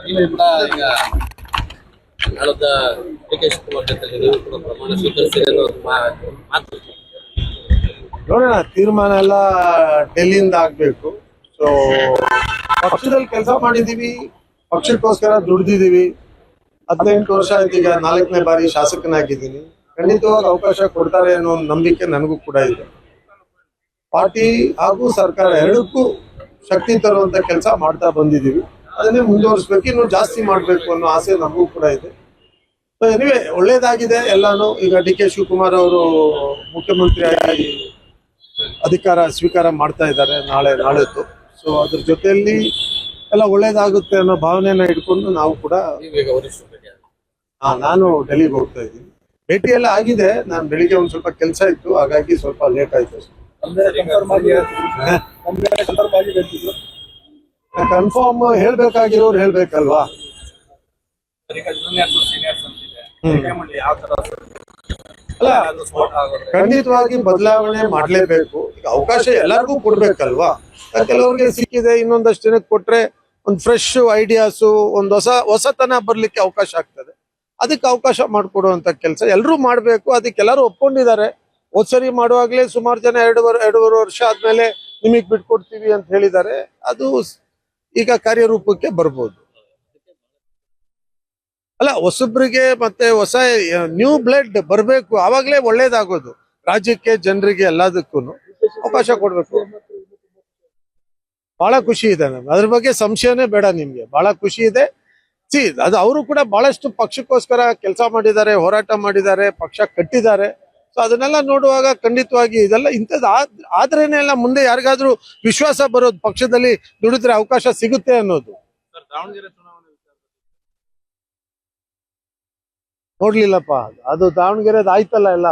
ನೀವು ಕೂಡ ಈಗ ನಾಳದ ಡಿ.ಕೆ. ಶಿವಕುಮಾರ್ ಜೊತೆಗೆ ನೀವು ಕೂಡ ಪ್ರಮಾಣ ಸ್ವೀಕರಿಸಿದ್ರೆ ಅನ್ನೋ ಮಾತು. ನೋಡೋಣ, ತೀರ್ಮಾನ ಎಲ್ಲ ಡೆಲ್ಲಿಯಿಂದ ಆಗ್ಬೇಕು. ಸೊ ಪಕ್ಷದಲ್ಲಿ ಕೆಲಸ ಮಾಡಿದೀವಿ, ಪಕ್ಷಕ್ಕೋಸ್ಕರ ದುಡ್ದಿದೀವಿ. 18 ವರ್ಷ ಆಯ್ತು, ಈಗ 4ನೇ ಬಾರಿ ಶಾಸಕನಾಗಿದ್ದೀನಿ. ಖಂಡಿತವಾಗಿ ಅವಕಾಶ ಕೊಡ್ತಾರೆ ಅನ್ನೋ ಒಂದು ನಂಬಿಕೆ ನನಗೂ ಕೂಡ ಇದೆ. ಪಾರ್ಟಿ ಹಾಗೂ ಸರ್ಕಾರ ಎರಡಕ್ಕೂ ಶಕ್ತಿ ತರುವಂತ ಕೆಲಸ ಮಾಡ್ತಾ ಬಂದಿದೀವಿ. ಅದನ್ನೇ ಮುಂದುವರಿಸ್ಬೇಕು, ಇನ್ನೂ ಜಾಸ್ತಿ ಮಾಡ್ಬೇಕು ಅನ್ನೋ ಆಸೆ ನಮಗೂ ಕೂಡ ಇದೆ. ಸೊ ಎನಿವೆ ಒಳ್ಳೇದಾಗಿದೆ ಎಲ್ಲಾನು. ಈಗ ಡಿ.ಕೆ. ಶಿವಕುಮಾರ್ ಅವರು ಮುಖ್ಯಮಂತ್ರಿ ಆಗಿ ಅಧಿಕಾರ ಸ್ವೀಕಾರ ಮಾಡ್ತಾ ಇದ್ದಾರೆ ನಾಳೆದ್ದು. ಸೊ ಅದ್ರ ಜೊತೆಯಲ್ಲಿ ಎಲ್ಲ ಒಳ್ಳೇದಾಗುತ್ತೆ ಅನ್ನೋ ಭಾವನೆಯನ್ನ ಇಟ್ಕೊಂಡು ನಾವು ಕೂಡ ನಾನು ಡೆಲ್ಲಿಗೆ ಹೋಗ್ತಾ ಇದ್ದೀನಿ. ಭೇಟಿ ಎಲ್ಲ ಆಗಿದೆ. ನಾನು ಬೆಳಿಗ್ಗೆ ಒಂದ್ ಸ್ವಲ್ಪ ಕೆಲಸ ಇತ್ತು, ಹಾಗಾಗಿ ಸ್ವಲ್ಪ ಲೇಟ್ ಆಯ್ತು. ಕನ್ಫರ್ಮ್ ಹೇಳ್ಬೇಕಾಗಿರೋರು ಹೇಳ್ಬೇಕಲ್ವಾ. ಅಲ್ಲ, ಖಂಡಿತವಾಗಿ ಬದಲಾವಣೆ ಮಾಡ್ಲೇಬೇಕು. ಈಗ ಅವಕಾಶ ಎಲ್ಲರಿಗೂ ಕೊಡ್ಬೇಕಲ್ವಾ. ಕೆಲವ್ರಿಗೆ ಸಿಕ್ಕಿದೆ, ಇನ್ನೊಂದಷ್ಟು ಜನಕ್ಕೆ ಕೊಟ್ರೆ ಒಂದು ಫ್ರೆಶ್ ಐಡಿಯಾಸು, ಒಂದು ಹೊಸತನ ಬರ್ಲಿಕ್ಕೆ ಅವಕಾಶ ಆಗ್ತದೆ. ಅದಕ್ಕೆ ಅವಕಾಶ ಮಾಡಿಕೊಡುವಂತ ಕೆಲಸ ಎಲ್ಲರೂ ಮಾಡ್ಬೇಕು. ಅದಕ್ಕೆ ಎಲ್ಲರೂ ಒಪ್ಕೊಂಡಿದ್ದಾರೆ. ಹೋದ್ಸರಿ ಮಾಡುವಾಗ್ಲೇ ಸುಮಾರು ಜನ ಎರಡೂವರೆ ವರ್ಷ ಆದ್ಮೇಲೆ ನಿಮಗ್ ಬಿಟ್ಕೊಡ್ತೀವಿ ಅಂತ ಹೇಳಿದ್ದಾರೆ. ಅದು ಈಗ ಕಾರ್ಯರೂಪಕ್ಕೆ ಬರ್ಬೋದು. ಅಲ್ಲ, ಹೊಸಬ್ರಿಗೆ ಮತ್ತೆ ಹೊಸ ನ್ಯೂ ಬ್ಲಡ್ ಬರ್ಬೇಕು, ಆವಾಗ್ಲೇ ಒಳ್ಳೇದಾಗೋದು. ರಾಜ್ಯಕ್ಕೆ, ಜನರಿಗೆ, ಎಲ್ಲದಕ್ಕೂ ಅವಕಾಶ ಕೊಡ್ಬೇಕು. ಬಹಳ ಖುಷಿ ಇದೆ ನಮ್ಗೆ, ಅದ್ರ ಬಗ್ಗೆ ಸಂಶಯನೇ ಬೇಡ ನಿಮ್ಗೆ. ಬಹಳ ಖುಷಿ ಇದೆ. ಅದು ಅವರು ಕೂಡ ಬಹಳಷ್ಟು ಪಕ್ಷಕ್ಕೋಸ್ಕರ ಕೆಲಸ ಮಾಡಿದ್ದಾರೆ, ಹೋರಾಟ ಮಾಡಿದ್ದಾರೆ, ಪಕ್ಷ ಕಟ್ಟಿದ್ದಾರೆ. ಸೊ ಅದನ್ನೆಲ್ಲ ನೋಡುವಾಗ ಖಂಡಿತವಾಗಿ ಇದೆಲ್ಲ ಇಂಥದ್ದು ಆದ್ರೇನೆ ಎಲ್ಲ ಮುಂದೆ ಯಾರಿಗಾದ್ರೂ ವಿಶ್ವಾಸ ಬರೋದು, ಪಕ್ಷದಲ್ಲಿ ದುಡಿದ್ರೆ ಅವಕಾಶ ಸಿಗುತ್ತೆ ಅನ್ನೋದು. ನೋಡ್ಲಿಲ್ಲಪ್ಪ, ಅದು ದಾವಣಗೆರೆದು ಆಯ್ತಲ್ಲ ಎಲ್ಲ.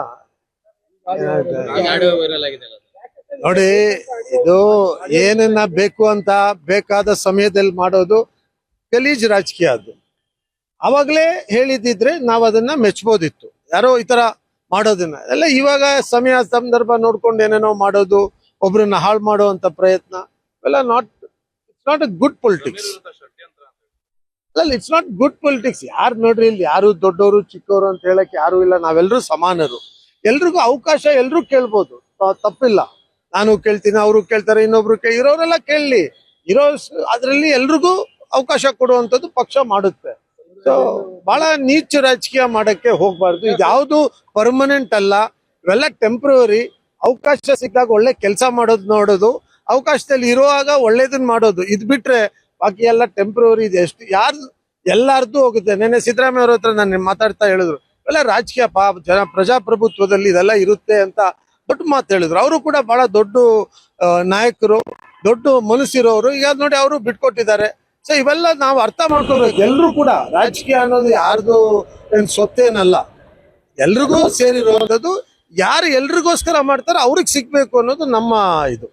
ನೋಡಿ, ಇದು ಏನನ್ನ ಬೇಕು ಅಂತ ಬೇಕಾದ ಸಮಯದಲ್ಲಿ ಮಾಡೋದು ಗಲೀಜ್ ರಾಜಕೀಯ. ಅದು ಅವಾಗ್ಲೇ ಹೇಳಿದಿದ್ರೆ ನಾವು ಅದನ್ನ ಮೆಚ್ಚಬಹುದಿತ್ತು. ಯಾರೋ ಈ ತರ ಮಾಡೋದನ್ನ ಎಲ್ಲ ಇವಾಗ ಸಮಯ ಸಂದರ್ಭ ನೋಡ್ಕೊಂಡು ಏನೇನೋ ಮಾಡೋದು, ಒಬ್ರನ್ನ ಹಾಳು ಮಾಡುವಂತ ಪ್ರಯತ್ನ ಎಲ್ಲ it's not a good politics. ಅಲ್ಲ, ಇಟ್ಸ್ ನಾಟ್ ಗುಡ್ ಪೊಲಿಟಿಕ್ಸ್. ಯಾರು ನೋಡ್ರಿ, ಇಲ್ಲಿ ಯಾರು ದೊಡ್ಡವರು ಚಿಕ್ಕವರು ಅಂತ ಹೇಳಕ್ ಯಾರು ಇಲ್ಲ. ನಾವೆಲ್ಲರೂ ಸಮಾನರು. ಎಲ್ರಿಗೂ ಅವಕಾಶ ಎಲ್ರೂ ಕೇಳ್ಬೋದು, ತಪ್ಪಿಲ್ಲ. ನಾನು ಕೇಳ್ತೀನಿ, ಅವರು ಕೇಳ್ತಾರೆ, ಇನ್ನೊಬ್ರು ಇರೋರೆಲ್ಲ ಕೇಳಲಿ. ಅದ್ರಲ್ಲಿ ಎಲ್ರಿಗೂ ಅವಕಾಶ ಕೊಡುವಂಥದ್ದು ಪಕ್ಷ ಮಾಡುತ್ತೆ. ಸೊ ಬಹಳ ನೀಚ ರಾಜಕೀಯ ಮಾಡಕ್ಕೆ ಹೋಗ್ಬಾರ್ದು. ಇದ್ಯಾವುದು ಪರ್ಮನೆಂಟ್ ಅಲ್ಲ, ಇವೆಲ್ಲ ಟೆಂಪ್ರವರಿ. ಅವಕಾಶ ಸಿಕ್ಕಾಗ ಒಳ್ಳೆ ಕೆಲಸ ನೋಡೋದು, ಅವಕಾಶದಲ್ಲಿ ಇರುವಾಗ ಒಳ್ಳೇದನ್ನ ಮಾಡೋದು. ಇದ್ ಬಿಟ್ರೆ ಬಾಕಿ ಎಲ್ಲ ಟೆಂಪ್ರವರಿ ಇದೆ. ಎಲ್ಲಾರ್ದು ಹೋಗುತ್ತೆ. ನೆನ್ನೆ ಸಿದ್ದರಾಮಯ್ಯ ಅವ್ರ ಹತ್ರ ನಾನು ಮಾತಾಡ್ತಾ ಹೇಳಿದ್ರು, ಎಲ್ಲ ರಾಜಕೀಯ ಪ್ರಜಾಪ್ರಭುತ್ವದಲ್ಲಿ ಇದೆಲ್ಲ ಇರುತ್ತೆ ಅಂತ ದೊಡ್ಡ ಮಾತು ಹೇಳಿದ್ರು. ಅವರು ಕೂಡ ಬಹಳ ದೊಡ್ಡ ನಾಯಕರು, ದೊಡ್ಡ ಮನಸ್ಸಿರೋರು. ಈಗ ನೋಡಿ, ಅವರು ಬಿಟ್ಕೊಟ್ಟಿದ್ದಾರೆ. ಸೊ ಇವೆಲ್ಲ ನಾವು ಅರ್ಥ ಮಾಡ್ಕೋಬೇಕು. ಎಲ್ರು ಕೂಡ ರಾಜಕೀಯ ಅನ್ನೋದು ಯಾರ್ದು ಸೊತ್ತೇನಲ್ಲ, ಎಲ್ರಿಗೂ ಸೇರಿರುವಂಥದ್ದು. ಯಾರು ಎಲ್ರಿಗೋಸ್ಕರ ಮಾಡ್ತಾರೋ ಅವ್ರಿಗೆ ಸಿಗ್ಬೇಕು ಅನ್ನೋದು ನಮ್ಮ ಇದು.